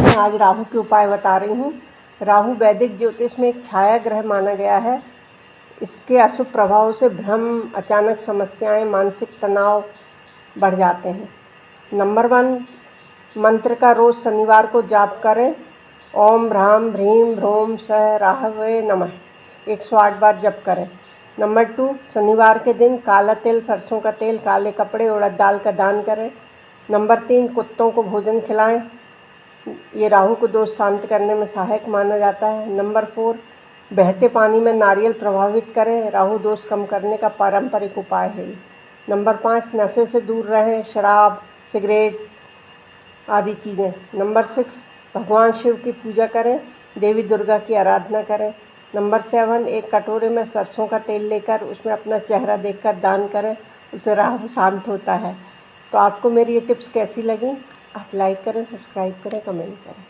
मैं आज राहु के उपाय बता रही हूँ। राहु वैदिक ज्योतिष में एक छाया ग्रह माना गया है। इसके अशुभ प्रभाव से भ्रम, अचानक समस्याएं, मानसिक तनाव बढ़ जाते हैं। नंबर 1, मंत्र का रोज शनिवार को जाप करें। ओम ह्राम ह्रीम ह्रोम स राहवे नमः 108 बार जप करें। नंबर 2, शनिवार के दिन काला तिल, सरसों का तेल, काले कपड़े, उड़द दाल का दान करें। नंबर 3, कुत्तों को भोजन खिलाएं। ये राहु को दोष शांत करने में सहायक माना जाता है। नंबर 4, बहते पानी में नारियल प्रभावित करें। राहु दोष कम करने का पारंपरिक उपाय है। नंबर 5, नशे से दूर रहें, शराब, सिगरेट आदि चीज़ें। नंबर 6, भगवान शिव की पूजा करें, देवी दुर्गा की आराधना करें। नंबर 7, एक कटोरे में सरसों का तेल लेकर उसमें अपना चेहरा देखकर दान करें, उससे राहु शांत होता है। तो आपको मेरी ये टिप्स कैसी लगी? आप लाइक करें, सब्सक्राइब करें, कमेंट करें।